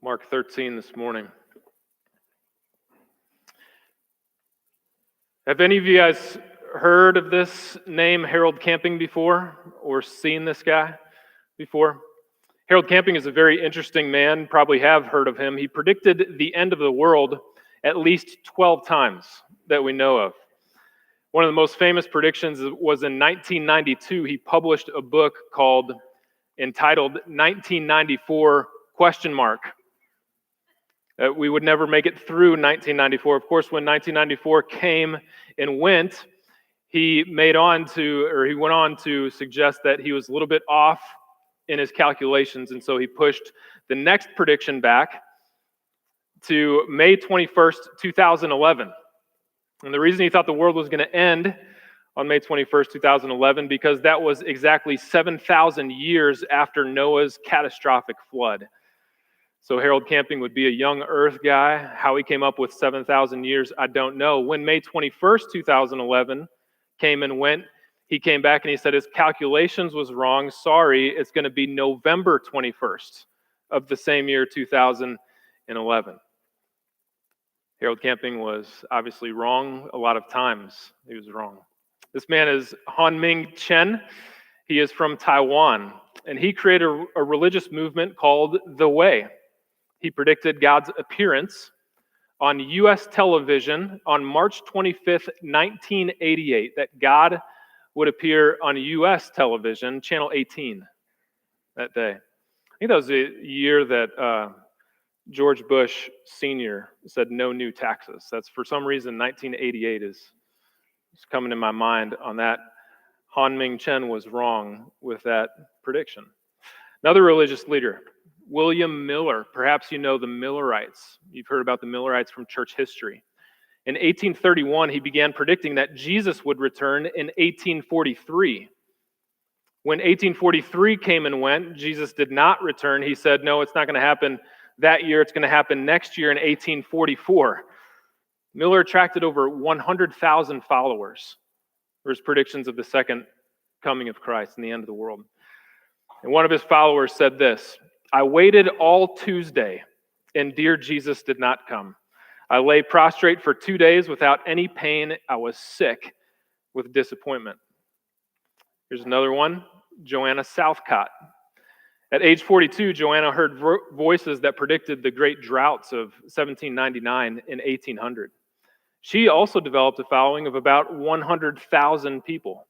Mark 13 this morning. Have any of you guys heard of this name, Harold Camping, before, or seen this guy before? Harold Camping is a very interesting man, probably have heard of him. He predicted the end of the world at least 12 times that we know of. One of the most famous predictions was in 1992. He published a book entitled 1994 ? We would never make it through 1994. Of course, when 1994 came and went, he went on to suggest that he was a little bit off in his calculations, and so he pushed the next prediction back to May 21st, 2011. And the reason he thought the world was going to end on May 21st, 2011, because that was exactly 7,000 years after Noah's catastrophic flood. So Harold Camping would be a young earth guy. How he came up with 7,000 years, I don't know. When May 21st, 2011 came and went, he came back and he said his calculations was wrong. Sorry, it's going to be November 21st of the same year, 2011. Harold Camping was obviously wrong a lot of times. He was wrong. This man is Hon-Ming Chen. He is from Taiwan, and he created a religious movement called The Way. He predicted God's appearance on U.S. television on March 25th, 1988, that God would appear on U.S. television, Channel 18, that day. I think that was the year that George Bush Sr. said no new taxes. That's, for some reason, 1988 is coming to my mind on that. Hon-Ming Chen was wrong with that prediction. Another religious leader, William Miller. Perhaps you know the Millerites. You've heard about the Millerites from church history. In 1831, he began predicting that Jesus would return in 1843. When 1843 came and went, Jesus did not return. He said, no, it's not going to happen that year. It's going to happen next year in 1844. Miller attracted over 100,000 followers for his predictions of the second coming of Christ and the end of the world. And one of his followers said this: I waited all Tuesday, and dear Jesus did not come. I lay prostrate for 2 days without any pain. I was sick with disappointment. Here's another one, Joanna Southcott. At age 42, Joanna heard voices that predicted the great droughts of 1799 and 1800. She also developed a following of about 100,000 people.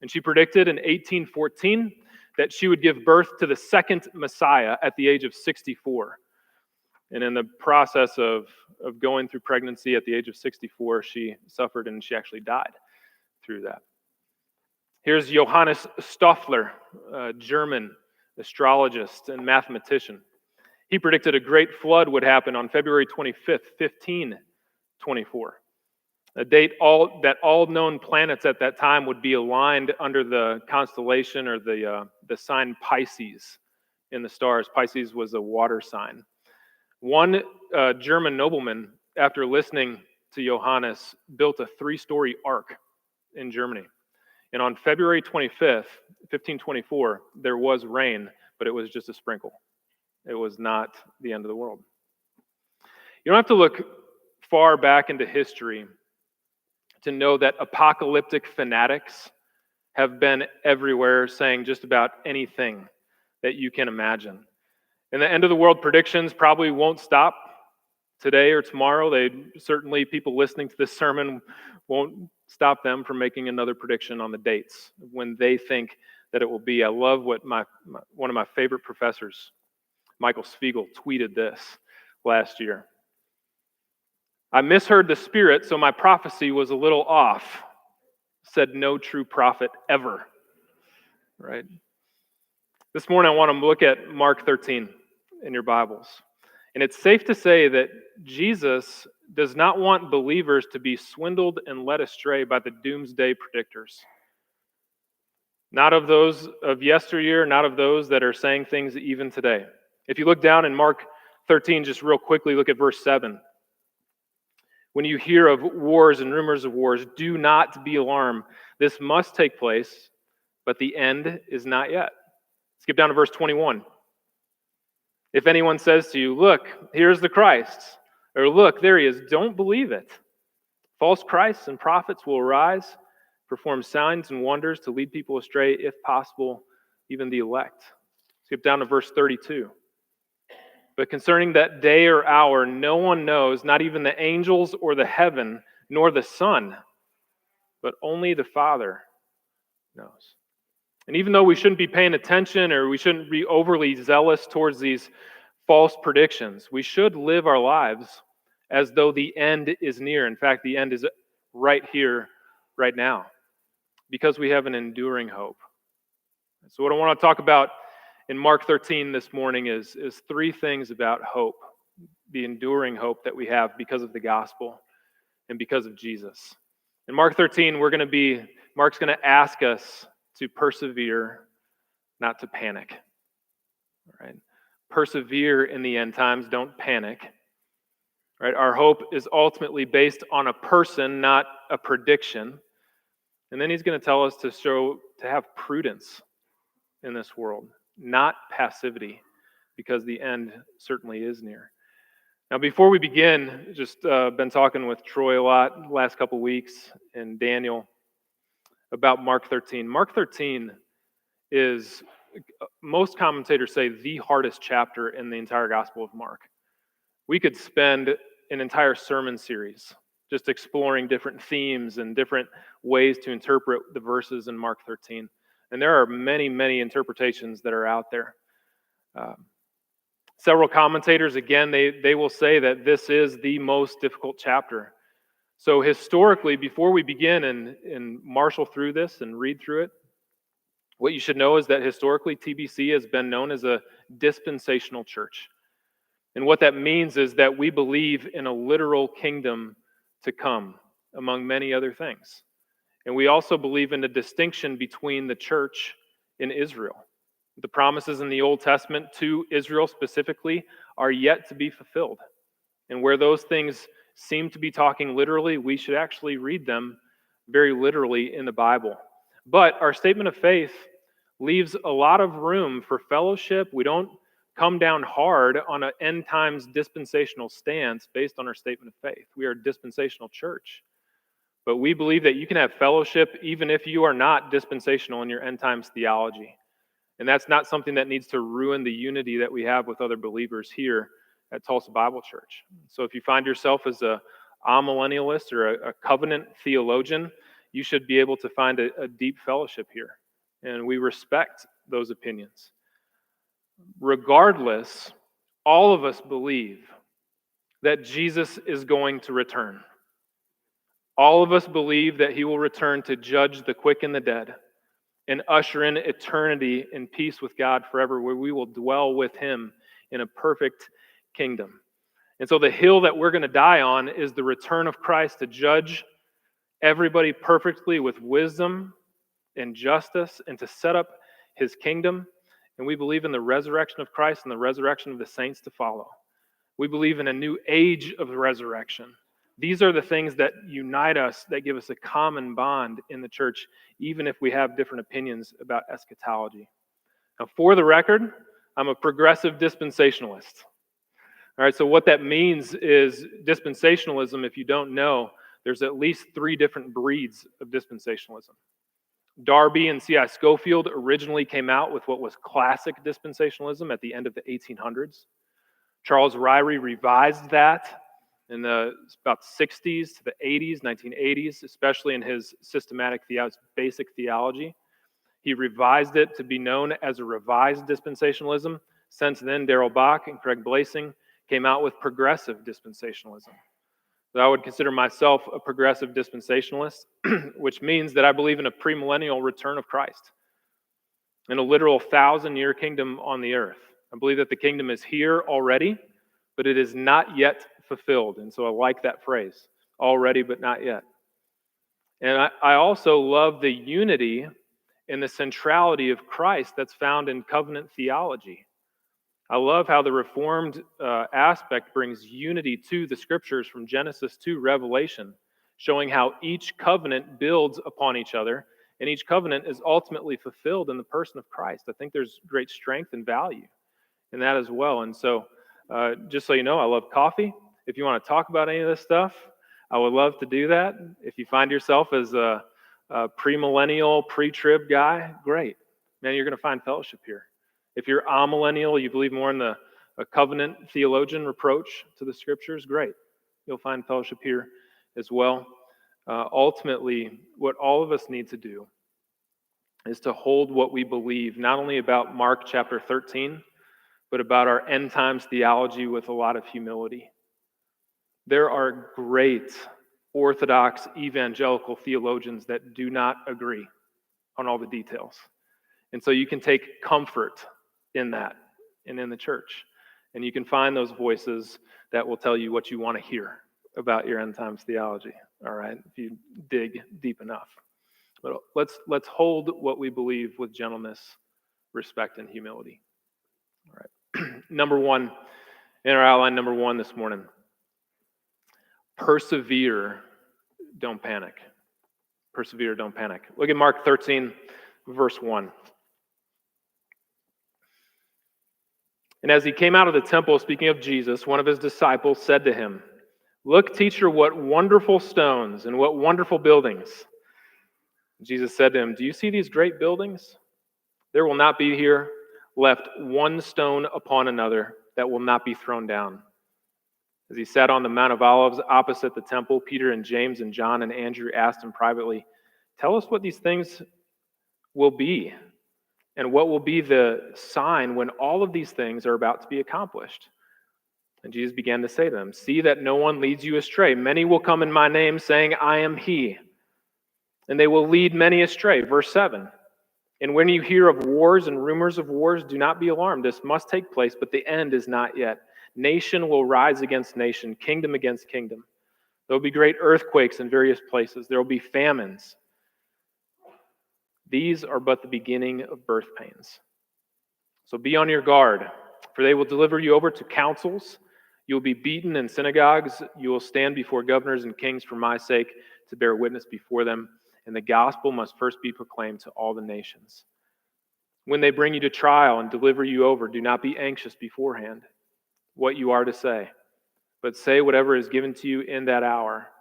And she predicted in 1814 that she would give birth to the second Messiah at the age of 64. And in the process of going through pregnancy at the age of 64, she suffered and she actually died through that. Here's Johannes Stoffler, a German astrologist and mathematician. He predicted a great flood would happen on February 25th, 1524. A date that all known planets at that time would be aligned under the constellation or the sign Pisces in the stars. Pisces was a water sign. One German nobleman, after listening to Johannes, built a 3-story ark in Germany. And on February 25th, 1524, there was rain, but it was just a sprinkle. It was not the end of the world. You don't have to look far back into history to know that apocalyptic fanatics have been everywhere saying just about anything that you can imagine. And the end of the world predictions probably won't stop today or tomorrow. Certainly people listening to this sermon won't stop them from making another prediction on the dates when they think that it will be. I love what one of my favorite professors, Michael Spiegel, tweeted this last year. I misheard the Spirit, so my prophecy was a little off. Said no true prophet ever. Right? This morning I want to look at Mark 13 in your Bibles. And it's safe to say that Jesus does not want believers to be swindled and led astray by the doomsday predictors. Not of those of yesteryear, not of those that are saying things even today. If you look down in Mark 13, just real quickly, look at verse 7. When you hear of wars and rumors of wars, do not be alarmed. This must take place, but the end is not yet. Skip down to verse 21. If anyone says to you, look, here's the Christ, or look, there he is, don't believe it. False Christs and prophets will arise, perform signs and wonders to lead people astray, if possible, even the elect. Skip down to verse 32. But concerning that day or hour, no one knows, not even the angels or the heaven, nor the Son, but only the Father knows. And even though we shouldn't be paying attention or we shouldn't be overly zealous towards these false predictions, we should live our lives as though the end is near. In fact, the end is right here, right now, because we have an enduring hope. So what I want to talk about in Mark 13 this morning is three things about hope, the enduring hope that we have because of the gospel and because of Jesus. In Mark 13, Mark's going to ask us to persevere, not to panic. All right? Persevere in the end times, don't panic. Right? Our hope is ultimately based on a person, not a prediction. And then he's going to tell us to have prudence in this world, not passivity, because the end certainly is near. Now, before we begin, just been talking with Troy a lot the last couple weeks and Daniel about Mark 13. Mark 13 is, most commentators say, the hardest chapter in the entire Gospel of Mark. We could spend an entire sermon series just exploring different themes and different ways to interpret the verses in Mark 13. And there are many, many interpretations that are out there. Several commentators, again, they will say that this is the most difficult chapter. So historically, before we begin and marshal through this and read through it, what you should know is that historically TBC has been known as a dispensational church. And what that means is that we believe in a literal kingdom to come, among many other things. And we also believe in the distinction between the church and Israel. The promises in the Old Testament to Israel specifically are yet to be fulfilled. And where those things seem to be talking literally, we should actually read them very literally in the Bible. But our statement of faith leaves a lot of room for fellowship. We don't come down hard on an end times dispensational stance based on our statement of faith. We are a dispensational church. But we believe that you can have fellowship even if you are not dispensational in your end times theology. And that's not something that needs to ruin the unity that we have with other believers here at Tulsa Bible Church. So if you find yourself as a amillennialist or a covenant theologian, you should be able to find a deep fellowship here. And we respect those opinions. Regardless, all of us believe that Jesus is going to return. All of us believe that he will return to judge the quick and the dead and usher in eternity in peace with God forever, where we will dwell with him in a perfect kingdom. And so the hill that we're going to die on is the return of Christ to judge everybody perfectly with wisdom and justice and to set up his kingdom. And we believe in the resurrection of Christ and the resurrection of the saints to follow. We believe in a new age of the resurrection. These are the things that unite us, that give us a common bond in the church, even if we have different opinions about eschatology. Now, for the record, I'm a progressive dispensationalist. All right, so what that means is dispensationalism, if you don't know, there's at least 3 different breeds of dispensationalism. Darby and C.I. Scofield originally came out with what was classic dispensationalism at the end of the 1800s. Charles Ryrie revised that in the about 60s to the 80s, 1980s, especially in his basic theology. He revised it to be known as a revised dispensationalism. Since then, Darrell Bach and Craig Blasing came out with progressive dispensationalism. So I would consider myself a progressive dispensationalist, which means that I believe in a premillennial return of Christ, in a literal 1,000-year kingdom on the earth. I believe that the kingdom is here already, but it is not yet fulfilled. And so I like that phrase, already but not yet. And I also love the unity and the centrality of Christ that's found in covenant theology. I love how the Reformed aspect brings unity to the scriptures from Genesis to Revelation, showing how each covenant builds upon each other, and each covenant is ultimately fulfilled in the person of Christ. I think there's great strength and value in that as well. And so, just so you know, I love coffee. If you want to talk about any of this stuff, I would love to do that. If you find yourself as a premillennial, pre-trib guy, great. Man, you're going to find fellowship here. If you're amillennial, you believe more in the a covenant theologian approach to the scriptures, great. You'll find fellowship here as well. Ultimately, what all of us need to do is to hold what we believe, not only about Mark chapter 13, but about our end times theology with a lot of humility. There are great Orthodox evangelical theologians that do not agree on all the details. And so you can take comfort in that and in the church. And you can find those voices that will tell you what you want to hear about your end times theology, all right, if you dig deep enough. But let's hold what we believe with gentleness, respect, and humility. All right. Number one, in our outline, number one this morning, persevere, don't panic. Persevere, don't panic. Look at Mark 13, verse 1. And as he came out of the temple, speaking of Jesus, one of his disciples said to him, "Look, teacher, what wonderful stones and what wonderful buildings." Jesus said to him, "Do you see these great buildings? There will not be here left one stone upon another that will not be thrown down." As he sat on the Mount of Olives opposite the temple, Peter and James and John and Andrew asked him privately, "Tell us what these things will be, and what will be the sign when all of these things are about to be accomplished?" And Jesus began to say to them, "See that no one leads you astray. Many will come in my name, saying, 'I am he.' And they will lead many astray." Verse 7. "And when you hear of wars and rumors of wars, do not be alarmed. This must take place, but the end is not yet. Nation will rise against nation, kingdom against kingdom. There will be great earthquakes in various places. There will be famines. These are but the beginning of birth pains. So be on your guard, for they will deliver you over to councils. You will be beaten in synagogues. You will stand before governors and kings for my sake to bear witness before them. And the gospel must first be proclaimed to all the nations. When they bring you to trial and deliver you over, do not be anxious beforehand what you are to say, but say whatever is given to you in that hour.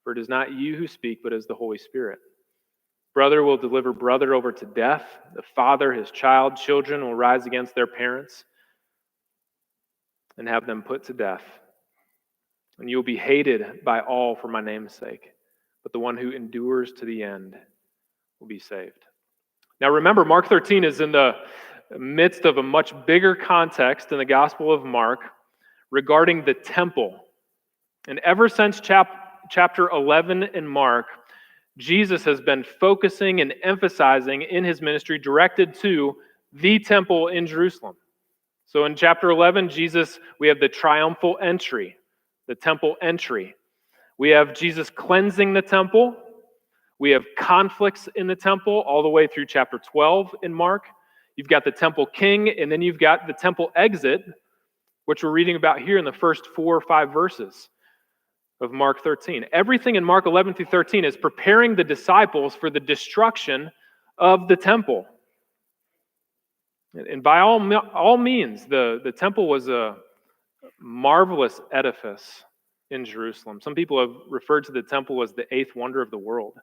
For it is not you who speak, but as the Holy Spirit. Brother will deliver brother over to death, the father his child. Children will rise against their parents and have them put to death. And you will be hated by all for my name's sake, but the one who endures to the end will be saved." Now remember, Mark 13 is in the midst of a much bigger context in the Gospel of Mark regarding the temple. And ever since chapter 11 in Mark, Jesus has been focusing and emphasizing in his ministry directed to the temple in Jerusalem. So in chapter 11, we have the triumphal entry, the temple entry. We have Jesus cleansing the temple. We have conflicts in the temple all the way through chapter 12 in Mark. You've got the temple king, and then you've got the temple exit, which we're reading about here in the first 4 or 5 verses of Mark 13. Everything in Mark 11 through 13 is preparing the disciples for the destruction of the temple. And by all means, the temple was a marvelous edifice in Jerusalem. Some people have referred to the temple as the 8th wonder of the world.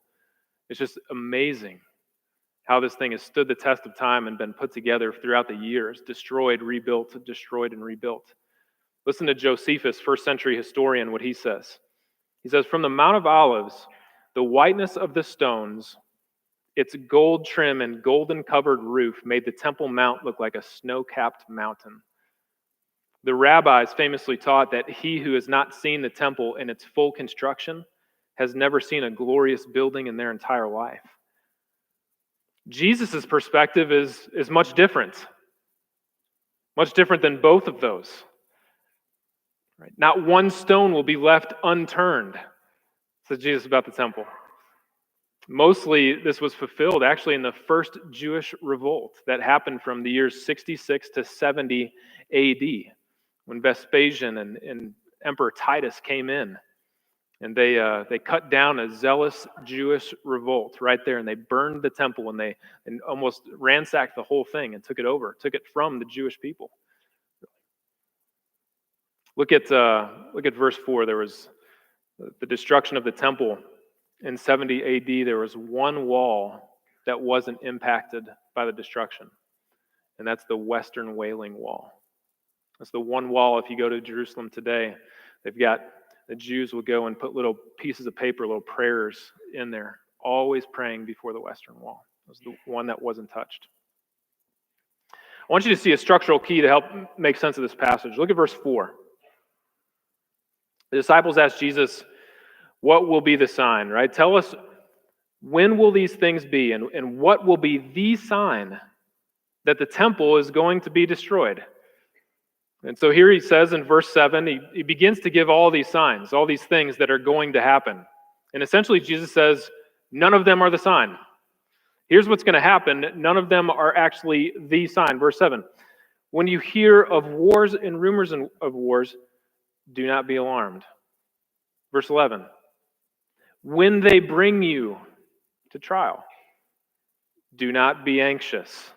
It's just amazing how this thing has stood the test of time and been put together throughout the years, destroyed, rebuilt, destroyed, and rebuilt. Listen to Josephus, first century historian, what he says. He says, "From the Mount of Olives, the whiteness of the stones, its gold trim and golden covered roof made the Temple Mount look like a snow-capped mountain. The rabbis famously taught that he who has not seen the temple in its full construction has never seen a glorious building in their entire life." Jesus' perspective is much different than both of those. Right? Not one stone will be left unturned, says Jesus about the temple. Mostly this was fulfilled actually in the first Jewish revolt that happened from the years 66 to 70 AD, when Vespasian and Emperor Titus came in. And they cut down a zealous Jewish revolt right there, and they burned the temple, and almost ransacked the whole thing and took it from the Jewish people. Look at verse 4. There was the destruction of the temple in 70 AD. There was one wall that wasn't impacted by the destruction, and that's the Western Wailing Wall. That's the one wall. If you go to Jerusalem today, the Jews will go and put little pieces of paper, little prayers in there, always praying before the Western Wall. It was the one that wasn't touched. I want you to see a structural key to help make sense of this passage. Look at verse 4. The disciples asked Jesus, what will be the sign, right? Tell us, when will these things be, and what will be the sign that the temple is going to be destroyed? And so here he says in verse 7, he begins to give all these signs, all these things that are going to happen. And essentially Jesus says, none of them are the sign. Here's what's going to happen. None of them are actually the sign. Verse 7, when you hear of wars and rumors of wars, do not be alarmed. Verse 11, when they bring you to trial, do not be anxious.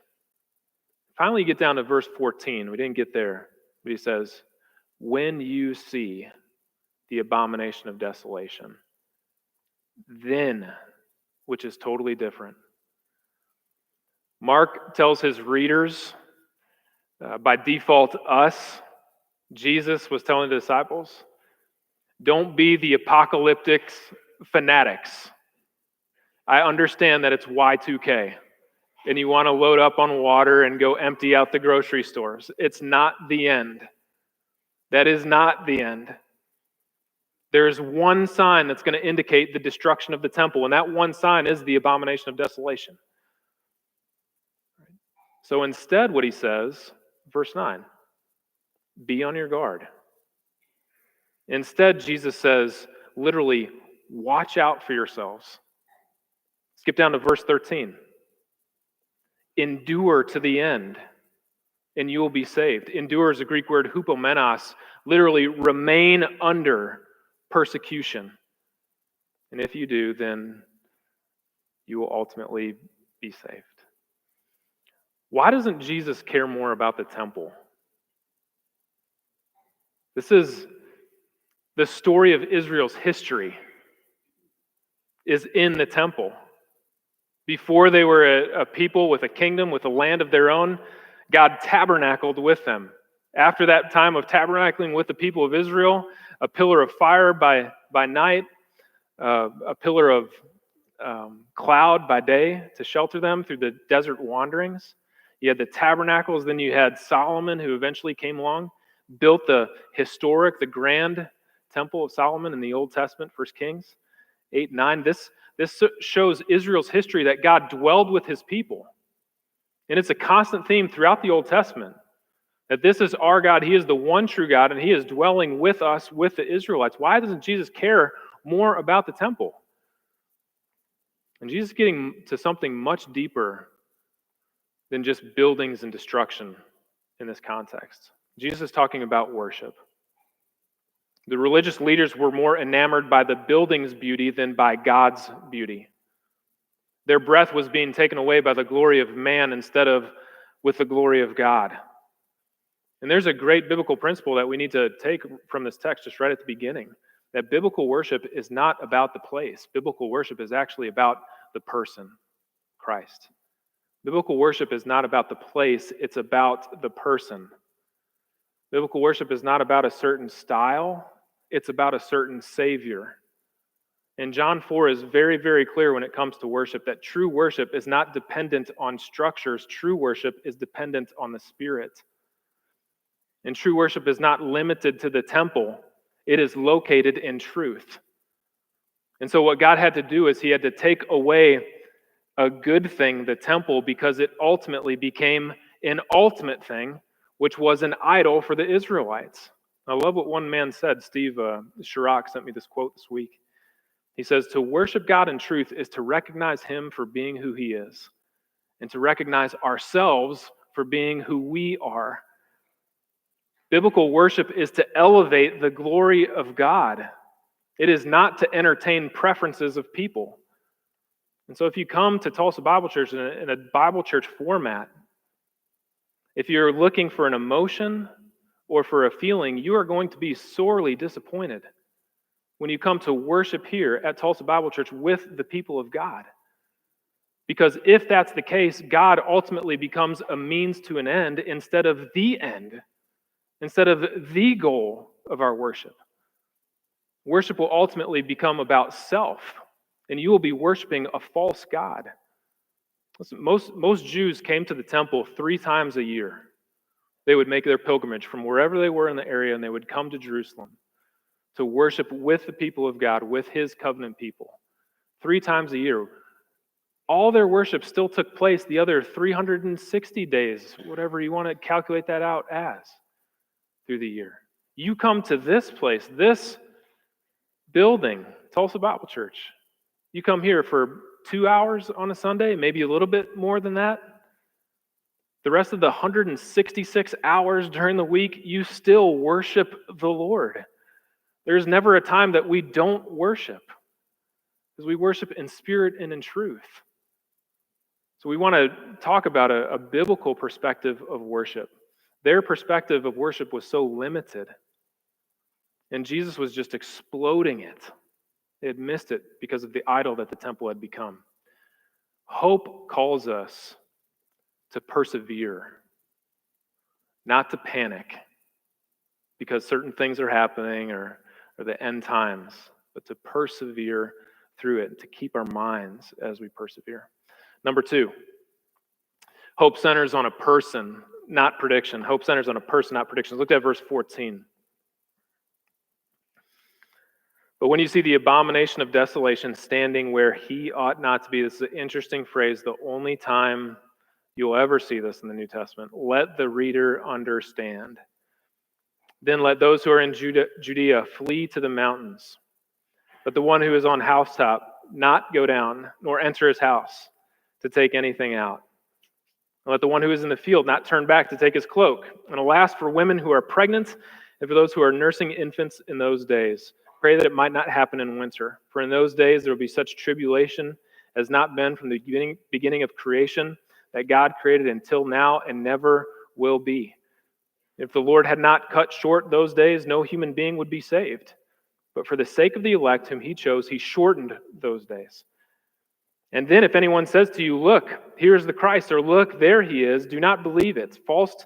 Finally, you get down to verse 14. We didn't get there, but he says, when you see the abomination of desolation, then, which is totally different. Mark tells his readers, by default us, Jesus was telling the disciples, don't be the apocalyptic fanatics. I understand that it's Y2K, and you want to load up on water and go empty out the grocery stores. It's not the end. That is not the end. There's one sign that's going to indicate the destruction of the temple, and that one sign is the abomination of desolation. So instead, what he says, verse 9, be on your guard. Instead, Jesus says, literally, watch out for yourselves. Skip down to verse 13. Endure to the end, and you will be saved. Endure is a Greek word, hupomenos, literally remain under persecution. And if you do, then you will ultimately be saved. Why doesn't Jesus care more about the temple? This is the story of Israel's history, is in the temple. Before they were a people with a kingdom, with a land of their own, God tabernacled with them. After that time of tabernacling with the people of Israel, a pillar of fire by night, a pillar of cloud by day to shelter them through the desert wanderings. You had the tabernacles, then you had Solomon, who eventually came along, built the grand temple of Solomon in the Old Testament, 1 Kings 8-9. This shows Israel's history that God dwelled with his people. And it's a constant theme throughout the Old Testament, that this is our God, he is the one true God, and he is dwelling with us, with the Israelites. Why doesn't Jesus care more about the temple? And Jesus is getting to something much deeper than just buildings and destruction in this context. Jesus is talking about worship. The religious leaders were more enamored by the building's beauty than by God's beauty. Their breath was being taken away by the glory of man instead of with the glory of God. And there's a great biblical principle that we need to take from this text just right at the beginning, that biblical worship is not about the place. Biblical worship is actually about the person, Christ. Biblical worship is not about the place, it's about the person. Biblical worship is not about a certain style, it's about a certain Savior. And John 4 is very, very clear when it comes to worship, that true worship is not dependent on structures. True worship is dependent on the Spirit. And true worship is not limited to the temple. It is located in truth. And so what God had to do is he had to take away a good thing, the temple, because it ultimately became an ultimate thing, which was an idol for the Israelites. I love what one man said. Steve Chirac sent me this quote this week. He says, to worship God in truth is to recognize him for being who he is, and to recognize ourselves for being who we are. Biblical worship is to elevate the glory of God. It is not to entertain preferences of people. And so if you come to Tulsa Bible Church in a Bible church format, if you're looking for an emotion or for a feeling, you are going to be sorely disappointed when you come to worship here at Tulsa Bible Church with the people of God. Because if that's the case, God ultimately becomes a means to an end instead of the end, instead of the goal of our worship. Worship will ultimately become about self, and you will be worshiping a false God. Listen, most Jews came to the temple 3 times a year. They would make their pilgrimage from wherever they were in the area, and they would come to Jerusalem to worship with the people of God, with his covenant people. 3 times a year. All their worship still took place the other 360 days, whatever you want to calculate that out as, through the year. You come to this place, this building, Tulsa Bible Church. You come here for 2 hours on a Sunday, maybe a little bit more than that. The rest of the 166 hours during the week, you still worship the Lord. There's never a time that we don't worship, because we worship in spirit and in truth. So we want to talk about a biblical perspective of worship. Their perspective of worship was so limited, and Jesus was just exploding it. They had missed it because of the idol that the temple had become. Hope calls us to persevere, not to panic because certain things are happening or the end times, but to persevere through it and to keep our minds as we persevere. Number 2, hope centers on a person, not prediction. Hope centers on a person, not predictions. Look at verse 14. But when you see the abomination of desolation standing where he ought not to be, this is an interesting phrase, the only time you'll ever see this in the New Testament. Let the reader understand. Then let those who are in Judea flee to the mountains. Let the one who is on housetop not go down, nor enter his house to take anything out. And let the one who is in the field not turn back to take his cloak. And alas, for women who are pregnant and for those who are nursing infants in those days. Pray that it might not happen in winter. For in those days there will be such tribulation as not been from the beginning of creation, that God created until now and never will be. If the Lord had not cut short those days, no human being would be saved. But for the sake of the elect whom he chose, he shortened those days. And then if anyone says to you, look, here's the Christ, or look, there he is, do not believe it. False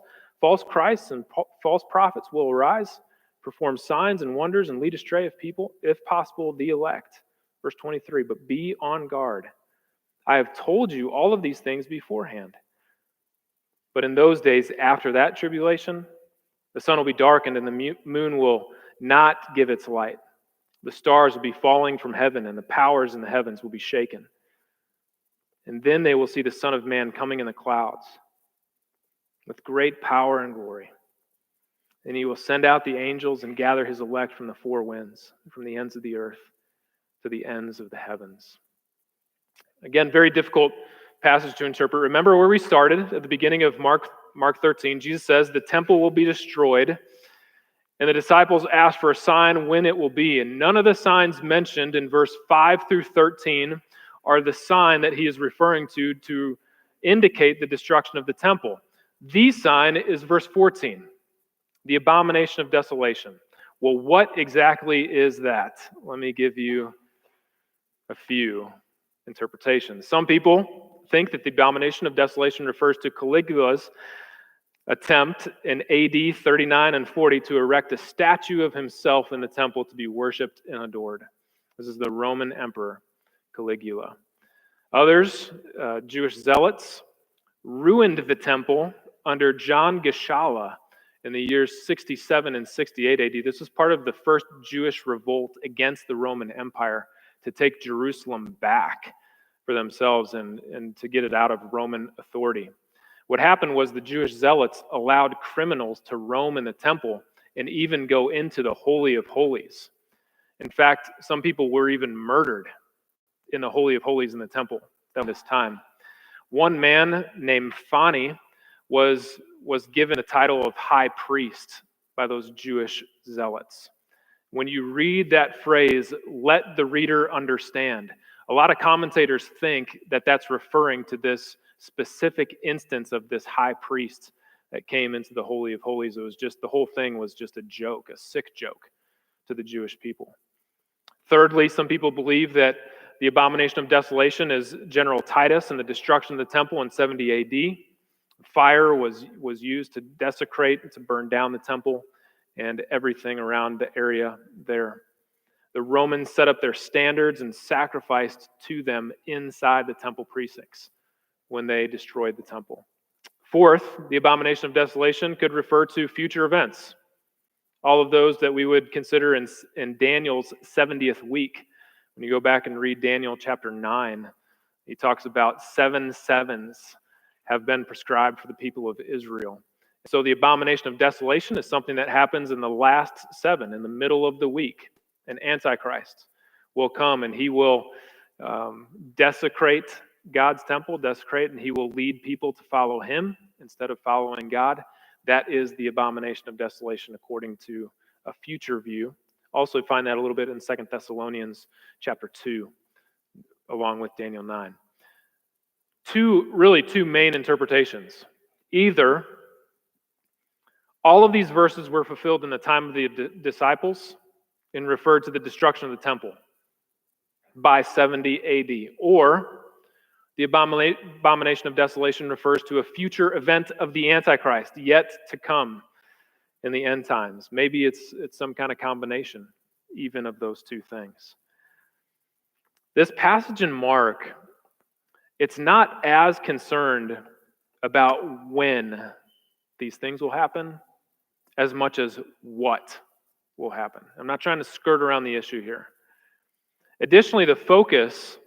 Christs and false prophets will arise, perform signs and wonders, and lead astray of people, if possible, the elect. Verse 23, but be on guard. I have told you all of these things beforehand. But in those days after that tribulation, the sun will be darkened and the moon will not give its light. The stars will be falling from heaven and the powers in the heavens will be shaken. And then they will see the Son of Man coming in the clouds with great power and glory. And he will send out the angels and gather his elect from the 4 winds, from the ends of the earth to the ends of the heavens. Again, very difficult passage to interpret. Remember where we started at the beginning of Mark 13. Jesus says the temple will be destroyed, and the disciples ask for a sign when it will be. And none of the signs mentioned in verse 5 through 13 are the sign that he is referring to indicate the destruction of the temple. The sign is verse 14, the abomination of desolation. Well, what exactly is that? Let me give you a few interpretations. Some people think that the abomination of desolation refers to Caligula's attempt in AD 39 and 40 to erect a statue of himself in the temple to be worshipped and adored. This is the Roman Emperor Caligula. Others, Jewish zealots, ruined the temple under John Geshala in the years 67 and 68 AD. This was part of the first Jewish revolt against the Roman Empire to take Jerusalem back for themselves and to get it out of Roman authority. What happened was the Jewish zealots allowed criminals to roam in the temple and even go into the Holy of Holies. In fact, some people were even murdered in the Holy of Holies in the temple at this time. One man named Phani was given the title of high priest by those Jewish zealots. When you read that phrase, let the reader understand, a lot of commentators think that that's referring to this specific instance of this high priest that came into the Holy of Holies. It was just, the whole thing was just a joke, a sick joke to the Jewish people. Thirdly, some people believe that the abomination of desolation is General Titus and the destruction of the temple in 70 AD. Fire was used to desecrate, to burn down the temple and everything around the area there. The Romans set up their standards and sacrificed to them inside the temple precincts when they destroyed the temple. Fourth, the abomination of desolation could refer to future events. All of those that we would consider in Daniel's 70th week. When you go back and read Daniel chapter 9, he talks about 7 sevens have been prescribed for the people of Israel. So the abomination of desolation is something that happens in the last 7, in the middle of the week. An Antichrist will come and he will desecrate God's temple, and he will lead people to follow him instead of following God. That is the abomination of desolation according to a future view. Also find that a little bit in 2 Thessalonians chapter 2, along with Daniel 9. Two main interpretations. Either all of these verses were fulfilled in the time of the disciples and referred to the destruction of the temple by 70 AD, or the abomination of desolation refers to a future event of the Antichrist yet to come in the end times. Maybe it's some kind of combination even of those two things. This passage in Mark, it's not as concerned about when these things will happen as much as what will happen. I'm not trying to skirt around the issue here. Additionally, the focus,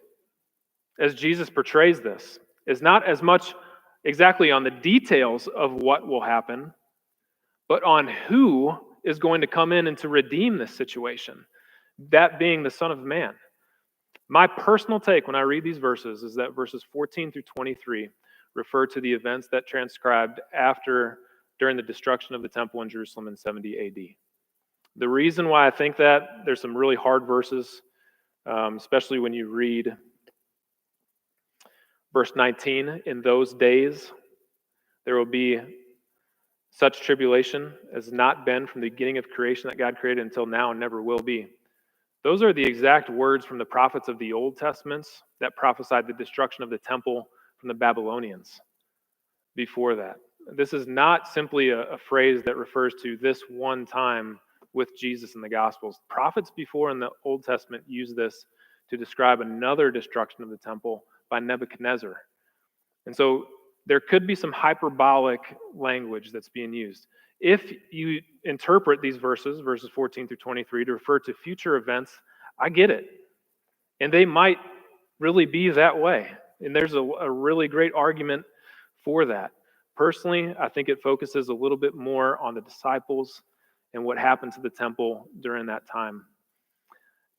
as Jesus portrays this, is not as much exactly on the details of what will happen, but on who is going to come in and to redeem this situation, that being the Son of Man. My personal take when I read these verses is that verses 14 through 23 refer to the events that transcribed during the destruction of the temple in Jerusalem in 70 AD. The reason why I think that, there's some really hard verses, especially when you read verse 19, in those days there will be such tribulation as not been from the beginning of creation that God created until now and never will be. Those are the exact words from the prophets of the Old Testaments that prophesied the destruction of the temple from the Babylonians before that. This is not simply a phrase that refers to this one time with Jesus in the Gospels. Prophets before in the Old Testament use this to describe another destruction of the temple by Nebuchadnezzar. And so there could be some hyperbolic language that's being used. If you interpret these verses 14 through 23, to refer to future events, I get it. And they might really be that way. And there's a really great argument for that. Personally, I think it focuses a little bit more on the disciples and what happened to the temple during that time.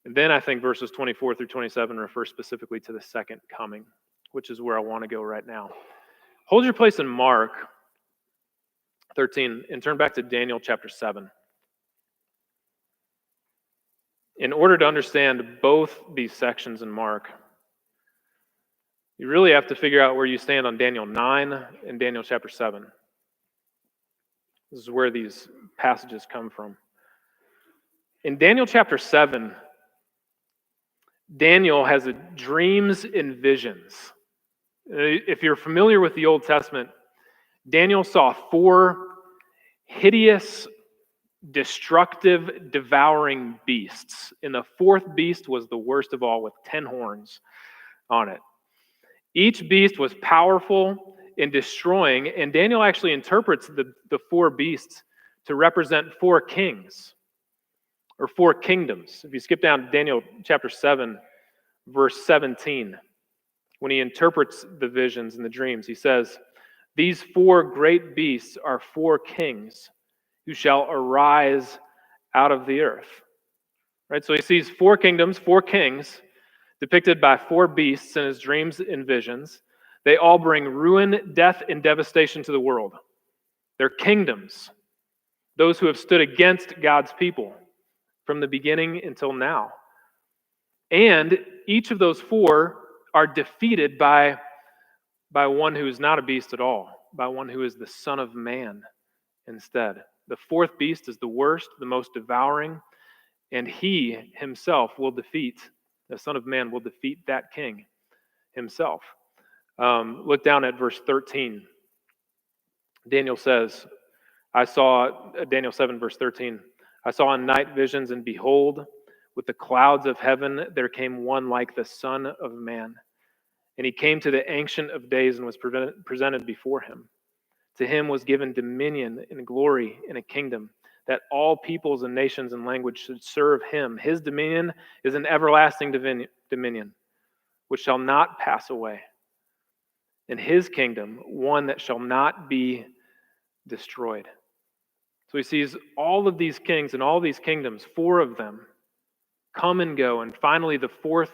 And then I think verses 24 through 27 refer specifically to the second coming, which is where I want to go right now. Hold your place in Mark 13 and turn back to Daniel chapter 7. In order to understand both these sections in Mark, you really have to figure out where you stand on Daniel 9 and Daniel chapter 7. This is where these passages come from. In Daniel chapter 7, Daniel has dreams and visions. If you're familiar with the Old Testament, Daniel saw 4 hideous, destructive, devouring beasts. And the 4th beast was the worst of all, with 10 horns on it. Each beast was powerful and destroying, and Daniel actually interprets the 4 beasts to represent 4 kings, or 4 kingdoms. If you skip down to Daniel chapter 7, verse 17, when he interprets the visions and the dreams, he says, "These 4 great beasts are 4 kings who shall arise out of the earth." Right? So he sees 4 kingdoms, 4 kings, depicted by 4 beasts in his dreams and visions. They all bring ruin, death, and devastation to the world. They're kingdoms, those who have stood against God's people from the beginning until now. And each of those 4 are defeated by one who is not a beast at all, by one who is the Son of Man instead. The fourth beast is the worst, the most devouring, and he himself will defeat, the Son of Man will defeat that king himself. Look down at verse 13. Daniel says, Daniel 7, verse 13, I saw in night visions, and behold, with the clouds of heaven there came one like the Son of Man. And he came to the Ancient of Days and was presented before him. To him was given dominion and glory and a kingdom, that all peoples and nations and language should serve him. His dominion is an everlasting dominion, which shall not pass away. And his kingdom, one that shall not be destroyed. So he sees all of these kings and all these kingdoms, four of them, come and go. And finally, the fourth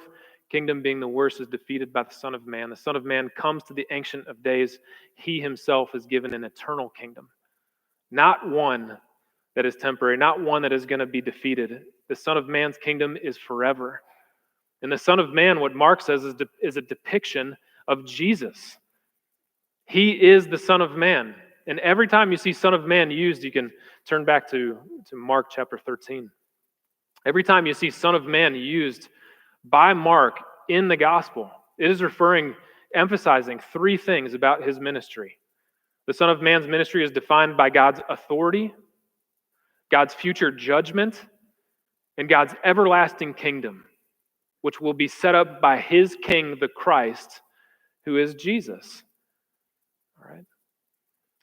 kingdom, being the worst, is defeated by the Son of Man. The Son of Man comes to the Ancient of Days. He himself is given an eternal kingdom. Not one that is temporary, not one that is going to be defeated. The Son of Man's kingdom is forever. And the Son of Man, what Mark says, is a depiction of Jesus. He is the Son of Man. And every time you see Son of Man used, you can turn back to Mark chapter 13. Every time you see Son of Man used by Mark in the gospel, it is emphasizing three things about his ministry. The Son of Man's ministry is defined by God's authority, God's future judgment, and God's everlasting kingdom, which will be set up by his King, the Christ, who is Jesus. All right.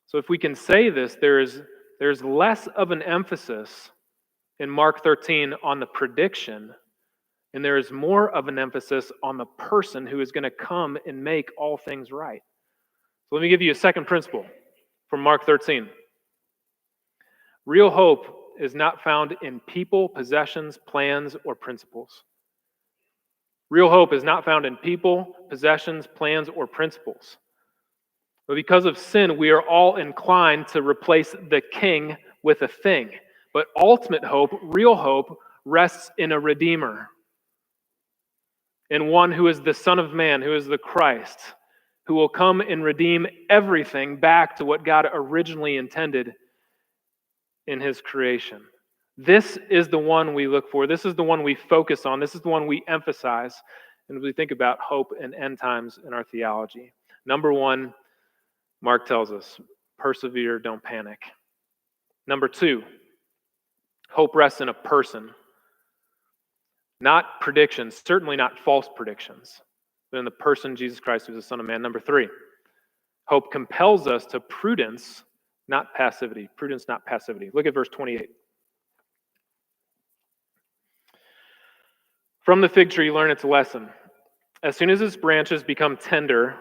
So if we can say this, there's less of an emphasis in Mark 13 on the prediction, and there is more of an emphasis on the person who is going to come and make all things right. So let me give you a second principle from Mark 13. Real hope is not found in people, possessions, plans, or principles. Real hope is not found in people, possessions, plans, or principles. But because of sin, we are all inclined to replace the king with a thing. But ultimate hope, real hope, rests in a Redeemer, in one who is the Son of Man, who is the Christ, who will come and redeem everything back to what God originally intended in his creation. This is the one we look for. This is the one we focus on. This is the one we emphasize and we think about hope and end times in our theology. Number one, Mark tells us, persevere, don't panic. Number two, hope rests in a person. Not predictions, certainly not false predictions, but in the person, Jesus Christ, who is the Son of Man. Number three, hope compels us to prudence, not passivity. Prudence, not passivity. Look at verse 28. From the fig tree, learn its lesson. As soon as its branches become tender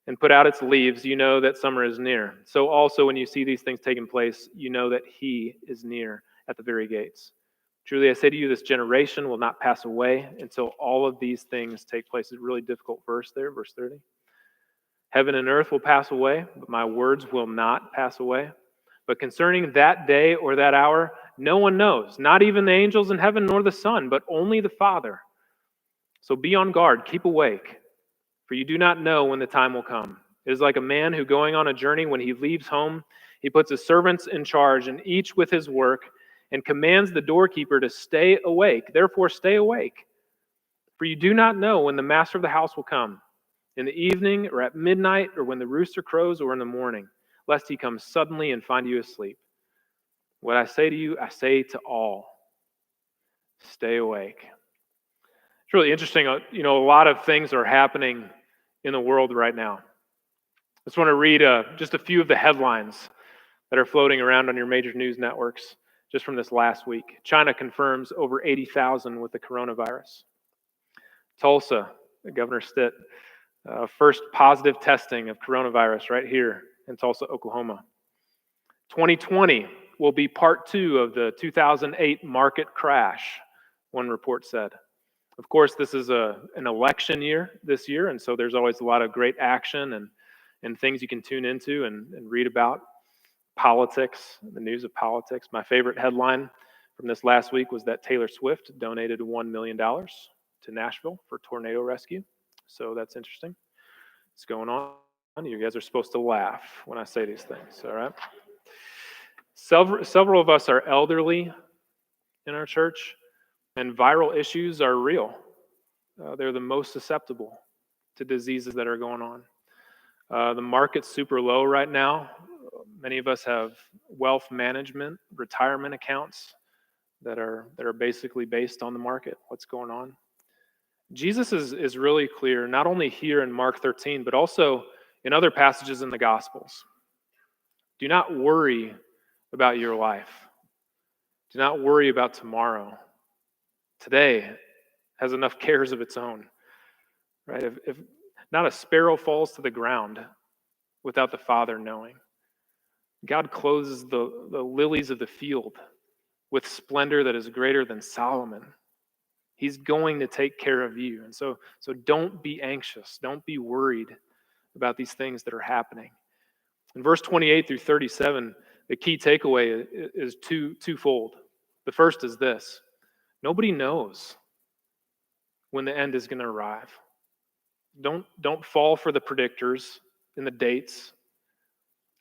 and put out its leaves, you know that summer is near. So also, when you see these things taking place, you know that he is near at the very gates. Truly, I say to you, this generation will not pass away until all of these things take place. It's a really difficult verse there, verse 30. Heaven and earth will pass away, but my words will not pass away. But concerning that day or that hour, no one knows, not even the angels in heaven nor the Son, but only the Father. So be on guard, keep awake, for you do not know when the time will come. It is like a man who, going on a journey, when he leaves home, he puts his servants in charge, and each with his work, and commands the doorkeeper to stay awake. Therefore, stay awake, for you do not know when the master of the house will come, in the evening, or at midnight, or when the rooster crows, or in the morning, lest he come suddenly and find you asleep. What I say to you, I say to all, stay awake. It's really interesting. A lot of things are happening in the world right now. I just want to read just a few of the headlines that are floating around on your major news networks just from this last week. China confirms over 80,000 with the coronavirus. Tulsa, Governor Stitt, first positive testing of coronavirus right here in Tulsa, Oklahoma. 2020 will be part 2 of the 2008 market crash, one report said. Of course, this is an election year this year, and so there's always a lot of great action and things you can tune into and read about. Politics, the news of politics. My favorite headline from this last week was that Taylor Swift donated $1 million to Nashville for tornado rescue. So that's interesting. What's going on? You guys are supposed to laugh when I say these things, all right? Several of us are elderly in our church, and viral issues are real. They're the most susceptible to diseases that are going on. The market's super low right now. Many of us have wealth management, retirement accounts that are basically based on the market, what's going on. Jesus is really clear, not only here in Mark 13, but also in other passages in the Gospels. Do not worry about your life. Do not worry about tomorrow. Today has enough cares of its own, right? If not a sparrow falls to the ground without the Father knowing. God clothes the lilies of the field with splendor that is greater than Solomon. He's going to take care of you. And so don't be anxious. Don't be worried about these things that are happening. In verse 28 through 37, the key takeaway is twofold. The first is this: nobody knows when the end is going to arrive. Don't fall for the predictors and the dates.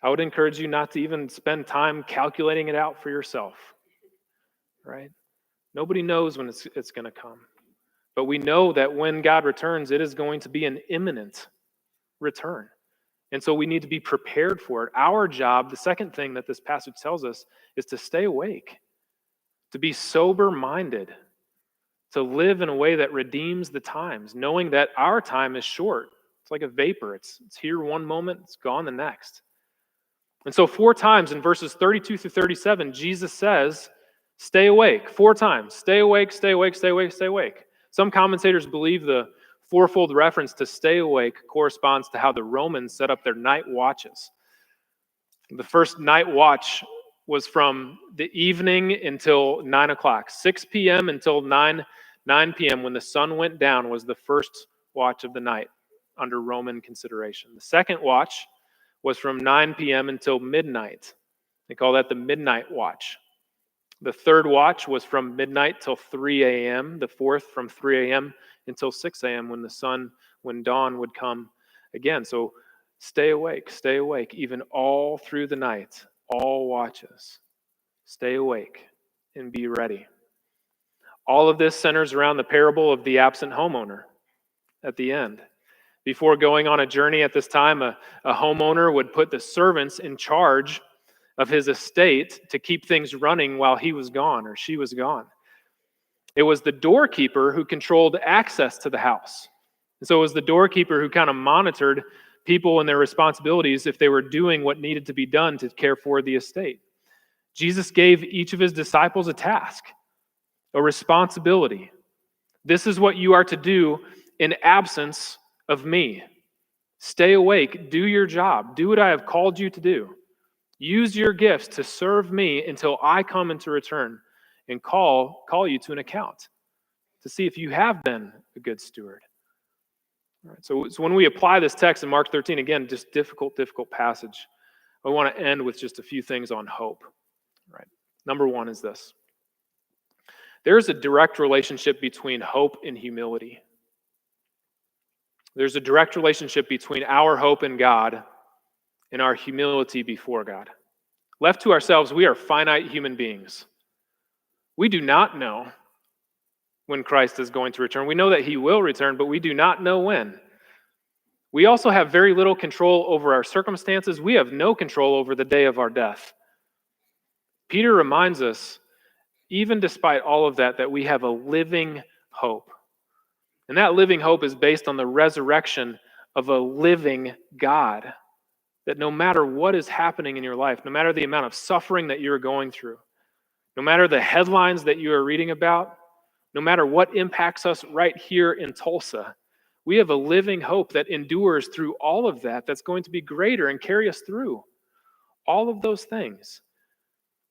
I would encourage you not to even spend time calculating it out for yourself, right? Nobody knows when it's going to come. But we know that when God returns, it is going to be an imminent return. And so we need to be prepared for it. Our job, the second thing that this passage tells us, is to stay awake, to be sober-minded, to live in a way that redeems the times, knowing that our time is short. It's like a vapor. It's here one moment, it's gone the next. And so 4 times in verses 32 through 37, Jesus says, stay awake. 4 times. Stay awake, stay awake, stay awake, stay awake. Some commentators believe the fourfold reference to stay awake corresponds to how the Romans set up their night watches. The first night watch was from the evening until 9 o'clock. 6 p.m. until 9 p.m. when the sun went down was the first watch of the night under Roman consideration. The second watch was from 9 p.m. until midnight. They call that the midnight watch. The third watch was from midnight till 3 a.m. The fourth from 3 a.m. until 6 a.m. when dawn would come again. So stay awake, even all through the night, all watches. Stay awake and be ready. All of this centers around the parable of the absent homeowner at the end. Before going on a journey at this time, a homeowner would put the servants in charge of his estate to keep things running while he was gone or she was gone. It was the doorkeeper who controlled access to the house. And so it was the doorkeeper who kind of monitored people and their responsibilities if they were doing what needed to be done to care for the estate. Jesus gave each of his disciples a task, a responsibility. This is what you are to do in absence of me. Stay awake, do your job, do what I have called you to do. Use your gifts to serve me until I come into return and call you to an account to see if you have been a good steward. All right, so when we apply this text in Mark 13, again, just difficult passage, I want to end with just a few things on hope. All right. Number one is this. There's a direct relationship between hope and humility. There's a direct relationship between our hope in God and our humility before God. Left to ourselves, we are finite human beings. We do not know when Christ is going to return. We know that he will return, but we do not know when. We also have very little control over our circumstances. We have no control over the day of our death. Peter reminds us, even despite all of that we have a living hope. And that living hope is based on the resurrection of a living God. That no matter what is happening in your life, no matter the amount of suffering that you're going through, no matter the headlines that you are reading about, no matter what impacts us right here in Tulsa, we have a living hope that endures through all of that, that's going to be greater and carry us through all of those things.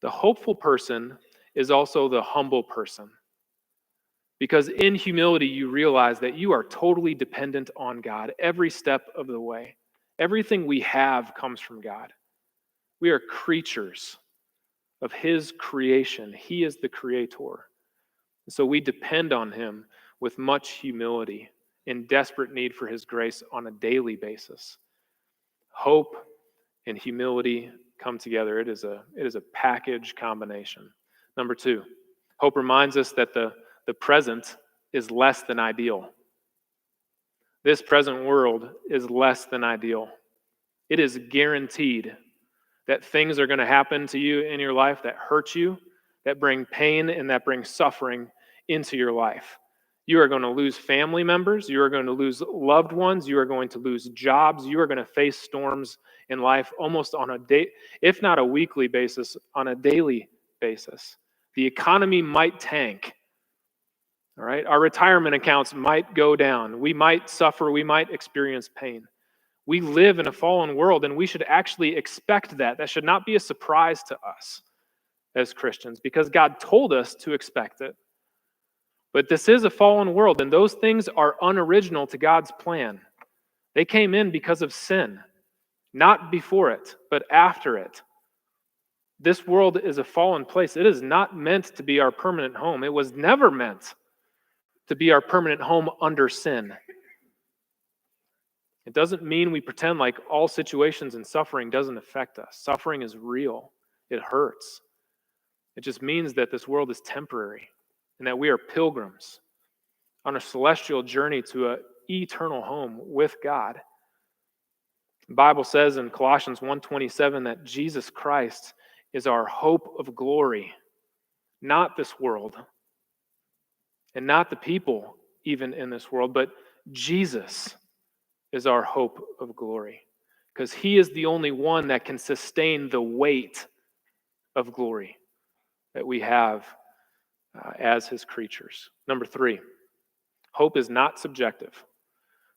The hopeful person is also the humble person. Because in humility, you realize that you are totally dependent on God every step of the way. Everything we have comes from God. We are creatures of his creation. He is the creator. So we depend on him with much humility, in desperate need for his grace on a daily basis. Hope and humility come together. It is a package combination. Number two, hope reminds us that the present is less than ideal. This present world is less than ideal. It is guaranteed that things are going to happen to you in your life that hurt you, that bring pain, and that bring suffering into your life. You are going to lose family members. You are going to lose loved ones. You are going to lose jobs. You are going to face storms in life almost on a day, if not a weekly basis, on a daily basis. The economy might tank. All right, our retirement accounts might go down. We might suffer. We might experience pain. We live in a fallen world, and we should actually expect that. That should not be a surprise to us as Christians, because God told us to expect it. But this is a fallen world, and those things are unoriginal to God's plan. They came in because of sin, not before it, but after it. This world is a fallen place. It is not meant to be our permanent home. It was never meant to be our permanent home under sin. It doesn't mean we pretend like all situations and suffering doesn't affect us. Suffering is real. It hurts. It just means that this world is temporary and that we are pilgrims on a celestial journey to an eternal home with God. The Bible says in Colossians 1:27 that Jesus Christ is our hope of glory, not this world, and not the people even in this world, but Jesus is our hope of glory, because he is the only one that can sustain the weight of glory that we have as his creatures. Number three, hope is not subjective,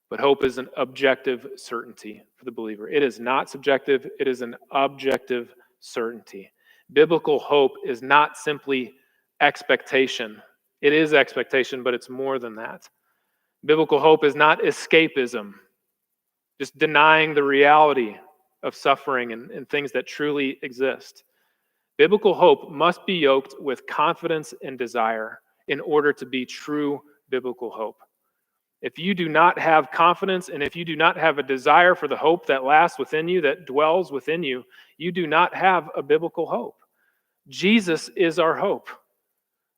but hope is an objective certainty for the believer. It is not subjective, it is an objective certainty. Biblical hope is not simply expectation. It is expectation, but it's more than that. Biblical hope is not escapism, just denying the reality of suffering and things that truly exist. Biblical hope must be yoked with confidence and desire in order to be true biblical hope. If you do not have confidence and if you do not have a desire for the hope that lasts within you, that dwells within you, you do not have a biblical hope. Jesus is our hope.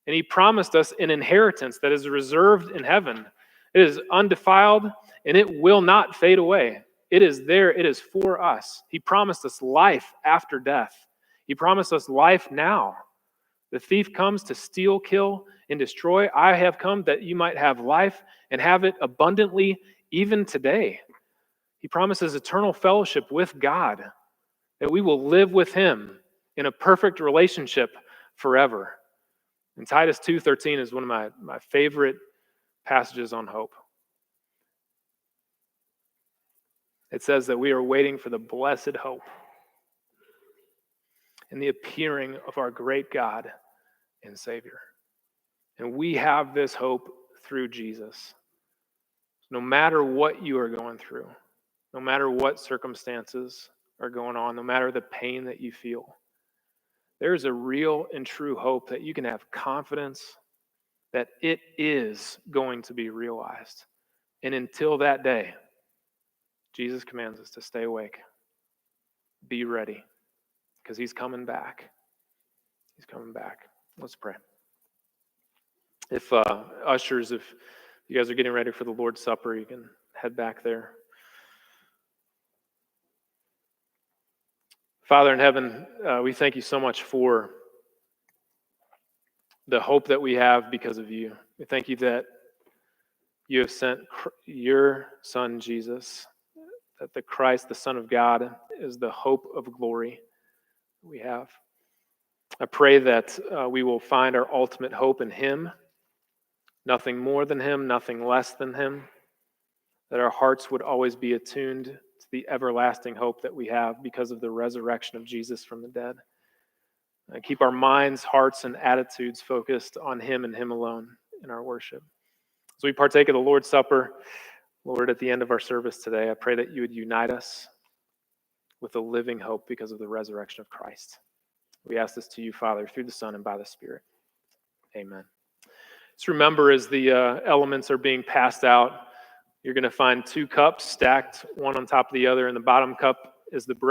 And he promised us an inheritance that is reserved in heaven. It is undefiled and it will not fade away. It is there. It is for us. He promised us life after death. He promised us life now. The thief comes to steal, kill, and destroy. I have come that you might have life and have it abundantly even today. He promises eternal fellowship with God, that we will live with him in a perfect relationship forever. And Titus 2:13 is one of my favorite passages on hope. It says that we are waiting for the blessed hope and the appearing of our great God and Savior. And we have this hope through Jesus. No matter what you are going through, no matter what circumstances are going on, no matter the pain that you feel, there is a real and true hope that you can have confidence that it is going to be realized. And until that day, Jesus commands us to stay awake, be ready, because he's coming back. He's coming back. Let's pray. If ushers, if you guys are getting ready for the Lord's Supper, you can head back there. Father in heaven, we thank you so much for the hope that we have because of you. We thank you that you have sent your Son, Jesus, that the Christ, the Son of God, is the hope of glory we have. I pray that we will find our ultimate hope in him, nothing more than him, nothing less than him, that our hearts would always be attuned to the everlasting hope that we have because of the resurrection of Jesus from the dead. Keep our minds, hearts, and attitudes focused on him and him alone in our worship. As we partake of the Lord's Supper, Lord, at the end of our service today, I pray that you would unite us with a living hope because of the resurrection of Christ. We ask this to you, Father, through the Son and by the Spirit. Amen. Just remember, as the elements are being passed out, You're going to find 2 cups stacked one on top of the other, and the bottom cup is the bread.